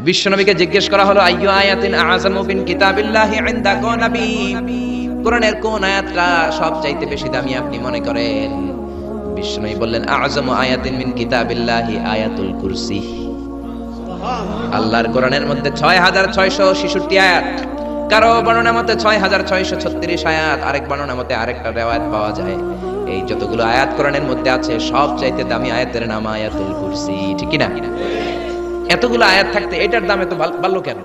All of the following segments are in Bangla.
বিশ্বনবীকে জিজ্ঞেস করা হলো আইয়ু আয়াতিন আযামু মিন কিতাবিল্লাহি ইনদাকা নবী, কোরআনের কোন আয়াতটা সবচাইতে বেশি দামি আপনি মনে করেন? বিশ্বনবী বললেন আযামু আয়াতিন মিন কিতাবিল্লাহি আয়াতুল কুরসি। আল্লাহর কোরআনের মধ্যে 6666 আয়াত, কারো বর্ণনা মতে 6636 আয়াত, আরেক বর্ণনা মতে আরেকটা riwayat পাওয়া যায়। এই যতগুলো আয়াত কোরআনের মধ্যে আছে সবচাইতে দামি আয়াতের নাম আয়াতুল কুরসি, ঠিক কি না? এতগুলো আয়াত থাকতে এটার দাম এত ভালো কেন?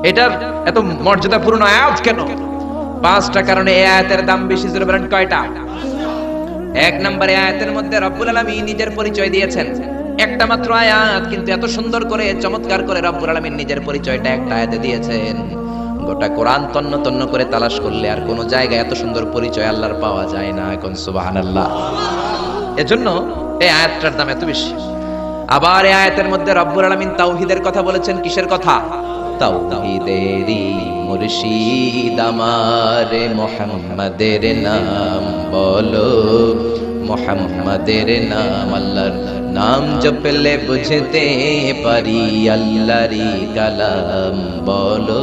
এটার এত মর্যাদাপূর্ণ আয়াত কেন? 5টা কারণে এই আয়াতের দাম বেশি। জোরে বলেন কয়টা? 1 নম্বরে আয়াতের মধ্যে রব্বুল আলামিন নিজের পরিচয় দিয়েছেন। একটা মাত্র আয়াত, কিন্তু এত সুন্দর করে চমৎকার করে রব্বুল আলামিন নিজের পরিচয়টা একটা আয়াতে দিয়েছেন। গোটা কোরআন তন্ন তন্ন করে তালাশ করলে আর কোন জায়গায় এত সুন্দর পরিচয় আল্লাহর পাওয়া যায় না। এখন সুবহানাল্লাহ। এজন্য এই আয়াতটার দাম এত বেশি। আবার এই আয়াতের মধ্যে রব্বুল আলামিন তাওহীদের কথা বলেছেন। কিসের কথা? তাওহীদেরই মুর্শিদ আমার মুহাম্মাদের নাম বলো, মুহাম্মাদের নাম। আল্লাহর নাম জপলে বুঝতে পারি আল্লাহরই কালাম বলো,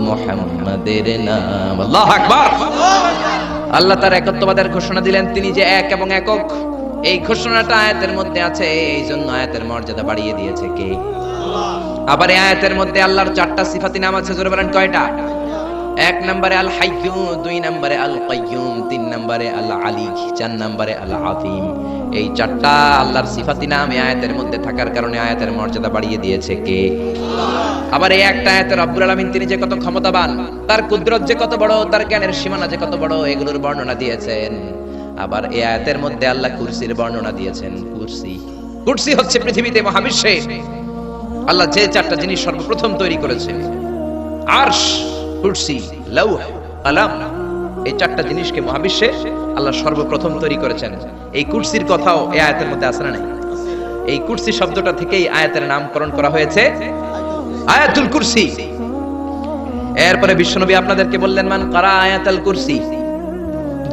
মুহাম্মাদের নাম। আল্লাহু আকবার। আল্লাহ তার একত্ববাদের ঘোষণা দিলেন, তিনি যে এক এবং একক। এই ঘোষণাটা আয়াতের মধ্যে আছে, এই জন্য আয়াতের মর্যাদা বাড়িয়ে দিয়েছে কে? আবার এই আয়াতের মধ্যে আল্লাহর 4টা সিফাতি নাম আছে। জোরে বলেন কয়টা? 1 নম্বরে আল হাইয়্যু, 2 নম্বরে আল কাইয়্যুম, 3 নম্বরে আল আলী, 4 নম্বরে আল আযীম। এই 4টা আল্লাহর সিফাতি নাম এই আয়াতের মধ্যে থাকার কারণে আয়াতের মর্যাদা বাড়িয়ে দিয়েছে কে? আবার এই একটা আয়াতে রব্বুল আলামিন তিনি যে কত ক্ষমতাবান, তার কুদরত যে কত বড়, তার জ্ঞানের সীমানা যে কত বড়, এগুলোর বর্ণনা দিয়েছেন। আবার এই আয়াতের মধ্যে আল্লাহ কুরসির বর্ণনা দিয়েছেন। কুরসি হচ্ছে পৃথিবীতে, মহাবিশ্বে আল্লাহ যে 4টা জিনিস সর্বপ্রথম তৈরি করেছেন, আরশ, কুরসি, লৌহ, কলম, এই 4টা জিনিসকে মহাবিশ্বে আল্লাহ সর্বপ্রথম তৈরি করেছেন। এই কুরসির কথাও এই আয়াতের মধ্যে আছে না নাই? এই কুরসি শব্দটা থেকেই আয়াতের নামকরণ করা হয়েছে আয়াতুল কুরসি। এরপরে বিশ্বনবী আপনাদেরকে বললেন মান কারা আয়াতুল কুরসি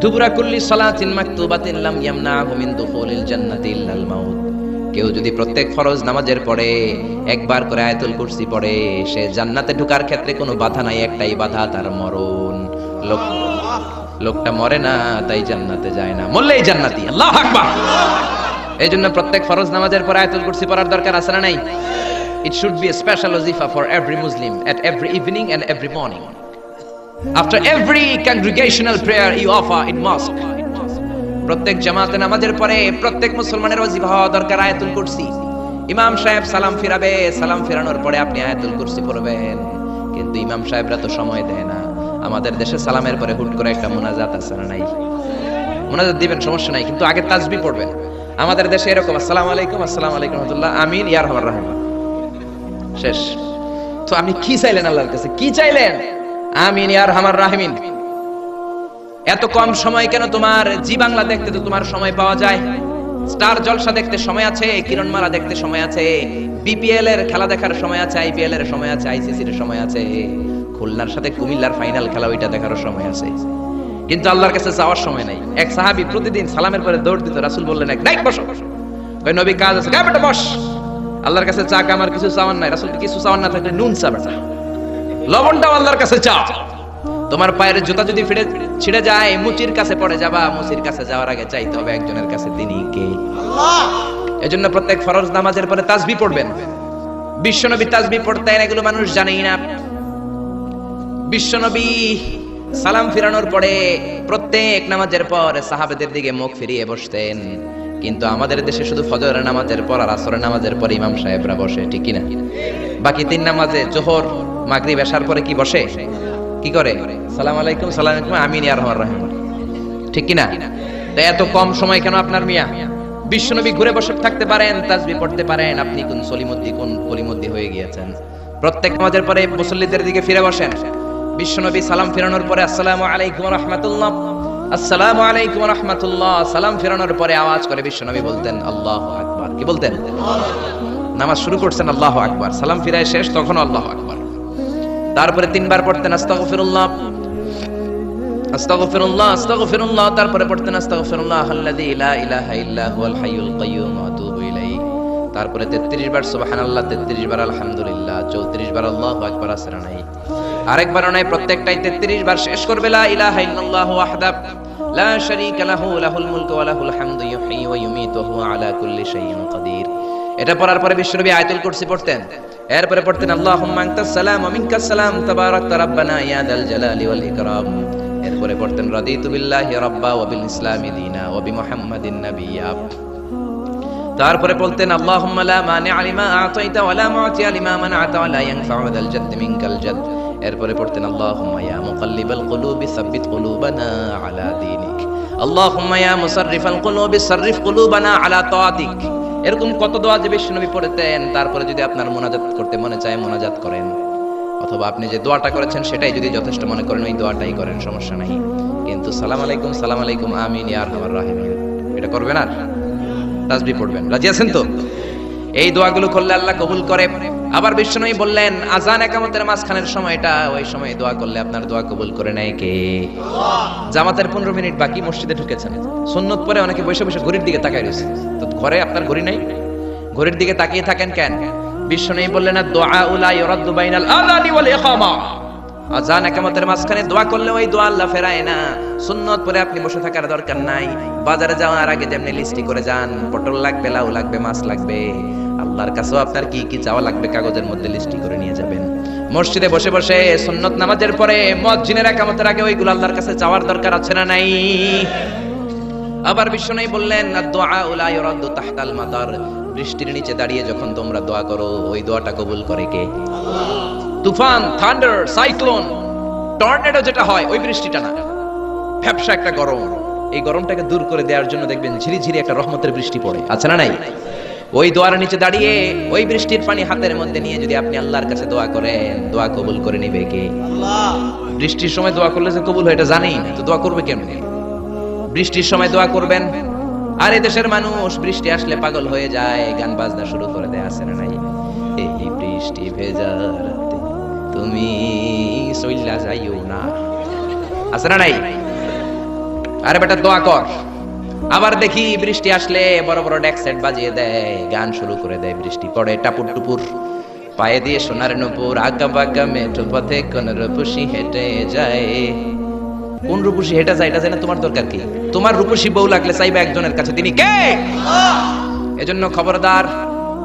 দুবরা কুল্লি সালাতিন মাকতুবাতিন লাম ইয়ামনাহু মিন দুখুলিল জান্নাতি ইল্লাল মাউত। কেউ যদি প্রত্যেক ফরজ নামাজের পরে একবার করে আয়াতুল কুরসি পড়ে, সে জান্নাতে ঢোকার ক্ষেত্রে কোনো বাধা নাই, একটাই বাধা, তার মরণ। লোকটা মরে না তাই জান্নাতে যায় না, মরলেই জান্নাতি। আল্লাহু আকবার। এইজন্য প্রত্যেক ফরজ নামাজের পরে আয়াতুল কুরসি পড়ার দরকার আছে না নাই? It should be a special wazifa for every Muslim at every evening and every morning. After every congregational prayer you offer in mosque, প্রত্যেক জামাতে নামাজের পরে প্রত্যেক মুসলমানের ওয়াজিফা হওয়া দরকার আয়াতুল কুরসি। ইমাম সাহেব সালাম ফিরাবে, সালাম ফেরানোর পরে আপনি আয়াতুল কুরসি পড়বেন। কিন্তু ইমাম সাহেবরা তো সময় দেয় না। আমাদের দেশে সালামের পরে হুট করে একটা মুনাজাত আছে না নাই? মুনাজাত দিবেন, সমস্যা নাই, কিন্তু আগে তাসবিহ পড়বেন। আমাদের দেশে এরকম আসসালামু আলাইকুম, আসসালামু আলাইকুম রাহমাতুল্লাহ, আমিন, ইয়া আরহামার রাহিম, শেষ। তো আপনি কি চাইলেন আল্লাহর কাছে? কি চাইলেন? আমিন ইয়া আরহামার রাহিমিন। এত কম সময় কেন? তোমার জি বাংলা দেখতে তো তোমার সময় পাওয়া যায়, স্টার জলসা দেখতে সময় আছে, কিরণমালা দেখতে সময় আছে, বিপিএল এর খেলা দেখার সময় আছে, আইপিএল এর সময় আছে, আইসিসি এর সময় আছে, খুলনার সাথে কুমিল্লার ফাইনাল খেলা ওইটা দেখার সময় আছে। কিন্তু আল্লাহর কাছে যাওয়ার সময় নাই। এক সাহাবী প্রতিদিন সালামের পরে দৌড় দিত। রাসূল বললেন এক নাইট বসো, কই নবী কাজ আছে, কা বেটা বস। আল্লাহর কাছে চা আমার কিছু চাওয়ার নাই। রাসূল কিছু চাওয়ার না থাকলে নুন চা বেটা, লবণটাও আল্লাহর কাছে চাও। তোমার পায়ের জুতা যদি ছিঁড়ে যায়, মুচির কাছে পড়ে যাবা, মুচির কাছে যাওয়ার আগে চাইতে হবে একজনের কাছে, তিনি কে? আল্লাহ। এজন্য প্রত্যেক ফরজ নামাজের পরে তাসবিহ পড়বেন। বিশ্বনবী তাসবিহ পড়তেন, এগুলো মানুষ জানেই না। বিশ্বনবী সালাম ফিরানোর পরে প্রত্যেক নামাজের পর সাহাবাদের দিকে মুখ ফিরিয়ে বসতেন। কিন্তু আমাদের দেশে শুধু ফজরের নামাজের পর আর আসরের নামাজের পর ইমাম সাহেবরা বসে, ঠিক কি না? বাকি 3 নামাজে জোহর, মাগরিব, এশার পরে কি বসে? কি করে? সালাম আলাইকুম, সালাম আলাইকুম, আমিন ইয়া আরহামার রাহিম, ঠিক কি না? তো এত কম সময় কেন আপনার মিয়া? বিশ্বনবী ঘুরে বসে থাকতে পারেন, তাসবিহ পড়তে পারেন, আপনি কোন সলিমুদ্দি কোন কলিমুদ্দি হয়ে গিয়েছেন। প্রত্যেক নামাজের পরে মুসল্লিদের দিকে ফিরে বসেন। বিশ্বনবী সালাম ফেরানোর পরে আসসালামু আলাইকুম ওয়া রাহমাতুল্লাহ, আসসালামু আলাইকুম ওয়া রাহমাতুল্লাহ, সালাম ফেরানোর পরে আওয়াজ করে বিশ্বনবী বলতেন আল্লাহু আকবার। কি বলতেন? নামাজ শুরু করছেন আল্লাহু আকবার, সালাম ফিরায় শেষ তখন আল্লাহু আকবার। তারপরে 3 বার পড়তেন আস্তাগফিরুল্লাহ, আস্তাগফিরুল্লাহ, আস্তাগফিরুল্লাহ। তারপরে পড়তেন আস্তাগফিরুল্লাহ আল্লাযী লা ইলাহা ইল্লা হুয়াল হাইয়ুল কাইয়্যুম ওয়া আতুবু ইলাইহি। তারপরে 33 বার সুবহানাল্লাহ, 33 বার আলহামদুলিল্লাহ, 34 বার আল্লাহু আকবার, আছে না নাই? আরেকবার নাই, প্রত্যেকটাই 33 বার শেষ করবে লা ইলাহা ইল্লাল্লাহু ওয়াহদাহু লা শারীকা লাহু লাহুল মুলকু ওয়া লাহুল হামদু ইউহয়ী ওয়া ইউমীতু ওয়া হুয়া আলা কুল্লি শাইইন কাদির। এটা পড়ার পরে বিশ্বনবী আয়াতুল কুরসি পড়তেন। এরপরে পড়তেন আল্লাহুম্মা আনতাস সালাম ওয়া মিনকাস সালাম তাবারাকতা রাব্বানা ইয়া দাল জালালি ওয়াল ইকরাম। এরপরে পড়তেন রাদিতু বিল্লাহি রাব্বা ওয়া বিল ইসলামি দীনা ওয়া বিমুহাম্মাদিন নাবিয়্যা। তারপরে বলতেন আল্লাহুম্মা লা মানিআ লিমা আ'তাইতা ওয়া লা মু'তিয়া লিমা মানা'তা ওয়া লা ইয়ানফা'ু যাল জাদ্দি মিনকাল জাদ। এরপরে পড়তেন আল্লাহুম্মা ইয়া মুকাল্লিবাল কুলুবি সাব্বিত কুলুবানা আলা দীনিক, আল্লাহুম্মা ইয়া মুসাররিফাল কুলুবি সাররিফ কুলুবানা আলা তাআতিক। এরকম কত দোয়া যে বিশ্বনবী পড়তেন। তারপরে যদি আপনার মুনাজাত করতে মনে চায় মুনাজাত করেন, অথবা আপনি যে দোয়াটা করেছেন সেটাই যদি যথেষ্ট মনে করেন ওই দোয়াটাই করেন, সমস্যা নাই। কিন্তু সালাম আলাইকুম আমিন ইয়া আরহামার রাহিমিন এটা করবেন আর তাসবিহ পড়বেন। রাজি আছেন তো? এই দোয়াগুলো করলে আল্লাহ কবুল করে। আবার বিশ্বনবী বললেন আযান ইকামতের মাঝখানের সময়টা, ওই সময় দোয়া করলে আপনার দোয়া কবুল করে নেয় কে? আল্লাহ। জামাতের 15 মিনিট বাকি, মসজিদে ঢুকেছেন, সুন্নত পরে অনেকে বসে বসে ঘড়ির দিকে তাকায় রয়েছে। তো ঘরে আপনার ঘড়ি নাই, ঘড়ির দিকে তাকিয়ে থাকেন কেন? বিশ্বনবী বললেন দুআ লা ইউরাদ্দু বাইনাল আযানি ওয়াল ইকামা, আযান ইকামতের মাঝখানে দোয়া করলে ওই দোয়া আল্লাহ ফেরায় না। সুন্নত পরে আপনি বসে থাকার দরকার নাই। বাজারে যাওয়ার আগে যেমনি লিস্টি করে যান, পটল লাগবে, লাউ লাগবে, মাছ লাগবে, আল্লাহর কাছেও আপনার কি কি চাওয়া লাগবে কাগজের মধ্যে লিস্টি করে নিয়ে যাবেন। মসজিদে বসে বসে সুন্নত নামাজের পরে মুয়াজ্জিনের ইকামতের আগে ওইগুলো আল্লাহর কাছে চাওয়ার দরকার আছে না নাই? আবার বিশ্বনবী বললেন দুআ লা ইউরাদ্দু তাহতাল মাতার, বৃষ্টির নিচে দাঁড়িয়ে যখন তোমরা দোয়া করো ওই দোয়াটা কবুল করে কে? আল্লাহ। তুফান, থান্ডার, সাইক্লোন, টর্নেডো যেটা হয় ওই বৃষ্টিটা না, ভ্যাপসা একটা গরম, এই গরমটাকে দূর করে দেওয়ার জন্য দেখবেন ঝিরিঝিরি একটা রহমতের বৃষ্টি পড়ে, আছে না নাই? ওই দোয়ার নিচে দাঁড়িয়ে ওই বৃষ্টির পানি হাতের মধ্যে নিয়ে যদি আপনি আল্লাহর কাছে দোয়া করেন, দোয়া কবুল করে নিবে কে? আল্লাহ। বৃষ্টির সময় দোয়া করলে যে কবুল হয় এটা জানেই না, তো দোয়া করবে কেমনে? বৃষ্টির সময় দোয়া করবেন। আর এই দেশের মানুষ বৃষ্টি আসলে পাগল হয়ে যায়, গান বাজনা শুরু করে দেয়, আছে না নাই? এই বৃষ্টি ভেজা রাতে তুমি সইলা যাইও না, আছে না নাই? আরে বেটা দোয়া কর। আবার দেখি বৃষ্টি আসলে বড় বড় ডেক সেট বাজিয়ে দেয়, গান শুরু করে দেয়, বৃষ্টি পড়ে টাপুর টুপুর, পায়ে দিয়ে সোনার নূপুর, আঁকা বাঁকা মেঠো পথে কোন রূপসী হেঁটে যায়। কোন রূপসী হেঁটে যায় এটা জানে তোমার দরকার কি? তোমার রূপসী বউ লাগলে চাইবে একজনের কাছে, তিনি কে? এজন্য খবরদার,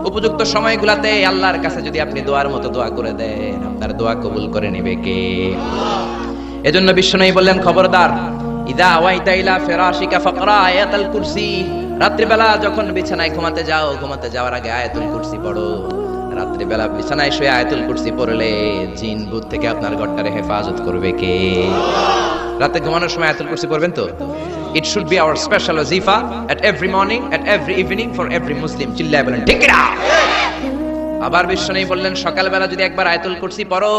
উপযুক্ত সময়গুলাতে আল্লাহর কাছে যদি আপনি দোয়ার মতো দোয়া করে দেন, আপনার দোয়া কবুল করে নেবে কে? এজন্য বিশ্বনবী বললেন খবরদার, ইদা আওয়াইতা ইলা ফিরাশিকা ফাকরা আয়াতুল কুরসি, রাত্রিবেলা যখন বিছানায় ঘুমাতে যাও, ঘুমাতে যাওয়ার আগে আয়াতুল কুরসি পড়ো। রাত্রিবেলা বিছানায় শুয়ে আয়াতুল কুরসি পড়লে জিন ভূত থেকে আপনার ঘরটারে হেফাজত করবে কে? রাতে ঘুমানোর সময় আয়াতুল কুরসি পড়বেন তো? It should be our special wazifa at every morning, at every evening for every Muslim. চিল্লায় বলেন ঠিক না? আবার বিশ্বনবী বললেন সকালবেলা যদি একবার আয়াতুল কুরসি পড়ো,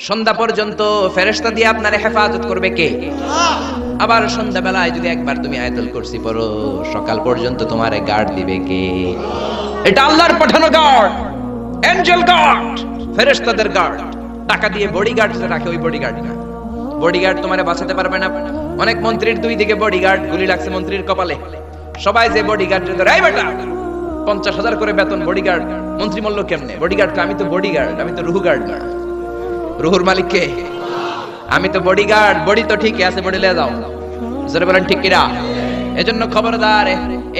সন্ধ্যা পর্যন্ত ফেরেশতা দিয়ে আপনারে হেফাজত করবে কে? আবার সন্ধ্যাবেলায় যদি একবার তুমি আয়াতুল কুরসি পড়ো, সকাল পর্যন্ত তোমারে গার্ড দিবে কে? এটা আল্লাহর পাঠানো গার্ড, এঞ্জেল গার্ড, ফেরেশতাদের গার্ড। টাকা দিয়ে বডিগার্ড রাখে, ওই বডিগার্ড না। বডিগার্ড তোমারে বাঁচাতে পারবে না। অনেক মন্ত্রীর দুই দিকে বডিগার্ড, গুলি লাগছে মন্ত্রীর কপালে, সবাই যে বডিগার্ড ধরে, এই বেটা 50,000 করে বেতন বডিগার্ড, মন্ত্রী মূল্য কেমনে? বডিগার্ড আমি তো বডিগার্ড, আমি তো রুহু গার্ড না। রুহুর মালিক কে? আমি তো বডিগার্ড, বডি তো ঠিকই আছে, বডি লে যাও, জোরে বলেন ঠিক কিনা? এজন্য খবরদার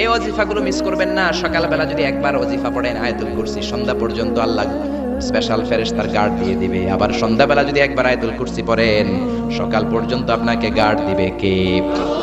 এই ওয়াজিফাগুলো মিস করবেন না। সকালবেলা যদি একবার ওয়াজিফা পড়েন আয়াতুল কুরসি, সন্ধ্যা পর্যন্ত আল্লাহ স্পেশাল ফেরেশতার গার্ড দিয়ে দিবে। আবার সন্ধ্যাবেলা যদি একবার আয়াতুল কুরসি পড়েন, সকাল পর্যন্ত আপনাকে গার্ড দিবে কে?